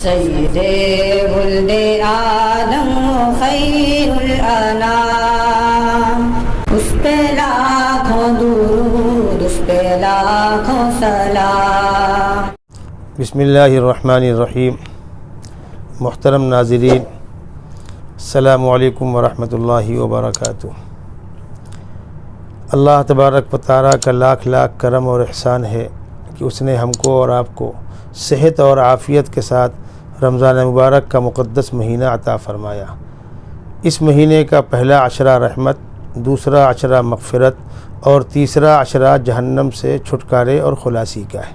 سید ولد آدم خیر الانام، اس پہ لاکھوں درود، اس پہ لاکھوں سلام۔ بسم اللہ الرحمن الرحیم۔ محترم ناظرین، السلام علیکم ورحمۃ اللہ وبرکاتہ۔ اللہ تبارک و تعالیٰ کا لاکھ لاکھ کرم اور احسان ہے کہ اس نے ہم کو اور آپ کو صحت اور عافیت کے ساتھ رمضان مبارک کا مقدس مہینہ عطا فرمایا۔ اس مہینے کا پہلا عشرہ رحمت، دوسرا عشرہ مغفرت اور تیسرا عشرہ جہنم سے چھٹکارے اور خلاصی کا ہے۔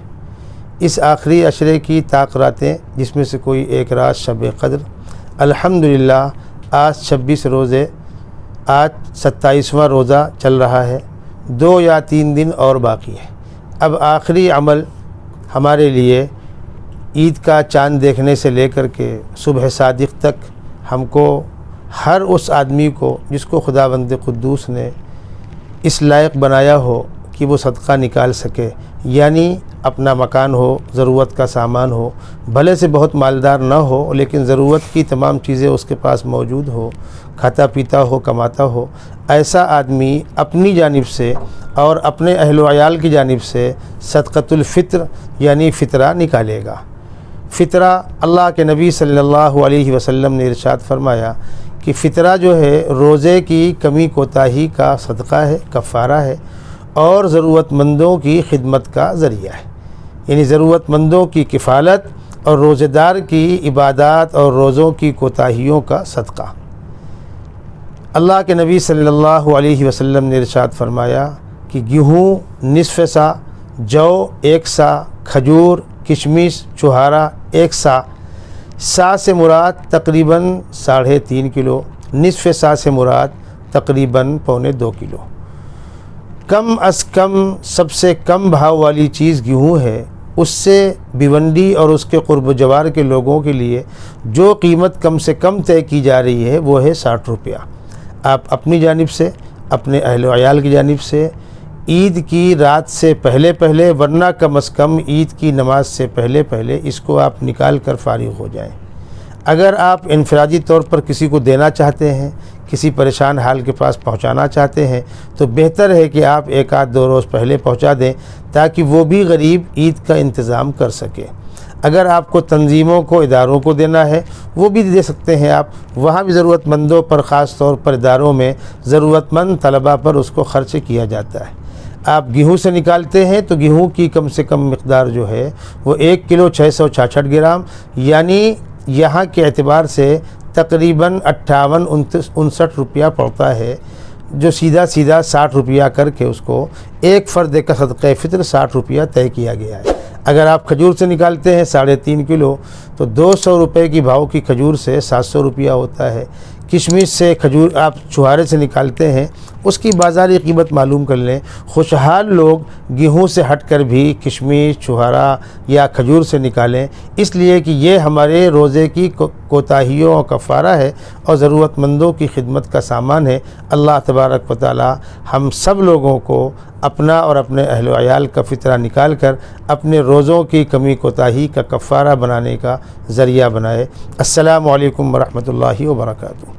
اس آخری عشرے کی طاق راتیں، جس میں سے کوئی ایک رات شب قدر، الحمدللہ آج 26 روزے، آج 27واں روزہ چل رہا ہے، 2 یا 3 دن اور باقی ہے۔ اب آخری عمل ہمارے لیے عید کا چاند دیکھنے سے لے کر کے صبح صادق تک ہم کو، ہر اس آدمی کو جس کو خداوند قدوس نے اس لائق بنایا ہو کہ وہ صدقہ نکال سکے، یعنی اپنا مکان ہو، ضرورت کا سامان ہو، بھلے سے بہت مالدار نہ ہو لیکن ضرورت کی تمام چیزیں اس کے پاس موجود ہو، کھاتا پیتا ہو، کماتا ہو، ایسا آدمی اپنی جانب سے اور اپنے اہل و عیال کی جانب سے صدقۃ الفطر یعنی فطرہ نکالے گا۔ فطرہ، اللہ کے نبی صلی اللہ علیہ وسلم نے ارشاد فرمایا کہ فطرہ جو ہے روزے کی کمی کوتاہی کا صدقہ ہے، کفارہ ہے، اور ضرورت مندوں کی خدمت کا ذریعہ ہے، یعنی ضرورت مندوں کی کفالت اور روزے دار کی عبادات اور روزوں کی کوتاہیوں کا صدقہ۔ اللہ کے نبی صلی اللہ علیہ وسلم نے ارشاد فرمایا کہ گیہوں نصف سا، جو 1 سا، کھجور، کشمش، چھہارا 1 سا، سا سے مراد تقریباً 3.5 کلو، نصف سا سے مراد تقریباً 1.25 کلو۔ کم از کم سب سے کم بھاؤ والی چیز گیہوں ہے، اس سے بھیونڈی اور اس کے قرب و جوار کے لوگوں کے لیے جو قیمت کم سے کم طے کی جا رہی ہے وہ ہے 60 روپیہ۔ آپ اپنی جانب سے، اپنے اہل و عیال کی جانب سے عید کی رات سے پہلے ورنہ کم از کم عید کی نماز سے پہلے اس کو آپ نکال کر فارغ ہو جائیں۔ اگر آپ انفرادی طور پر کسی کو دینا چاہتے ہیں، کسی پریشان حال کے پاس پہنچانا چاہتے ہیں، تو بہتر ہے کہ آپ 1 آدھ 2 روز پہلے پہنچا دیں تاکہ وہ بھی غریب عید کا انتظام کر سکے۔ اگر آپ کو تنظیموں کو، اداروں کو دینا ہے، وہ بھی دے سکتے ہیں آپ، وہاں بھی ضرورت مندوں پر، خاص طور پر اداروں میں ضرورت مند طلباء پر اس کو خرچ کیا جاتا ہے۔ آپ گیہوں سے نکالتے ہیں تو گیہوں کی کم سے کم مقدار جو ہے وہ 1 کلو 666 گرام، یعنی یہاں کے اعتبار سے تقریباً 58-59 روپیہ پڑتا ہے، جو سیدھا 60 روپیہ کر کے اس کو ایک فرد کا صدقہ فطر 60 روپیہ طے کیا گیا ہے۔ اگر آپ کھجور سے نکالتے ہیں 3.5 کلو تو 200 روپے کی بھاؤ کی کھجور سے 700 روپیہ ہوتا ہے۔ کشمش سے کھجور آپ چھہارے سے نکالتے ہیں، اس کی بازاری قیمت معلوم کر لیں۔ خوشحال لوگ گیہوں سے ہٹ کر بھی کشمش، چھہارا یا کھجور سے نکالیں، اس لیے کہ یہ ہمارے روزے کی کوتاہیوں اور کفارہ ہے اور ضرورت مندوں کی خدمت کا سامان ہے۔ اللہ تبارک و تعالی ہم سب لوگوں کو اپنا اور اپنے اہل و عیال کا فطرہ نکال کر اپنے روزوں کی کمی کوتاہی کا کفارہ بنانے کا ذریعہ بنائے۔ السلام علیکم ورحمۃ اللہ وبرکاتہ۔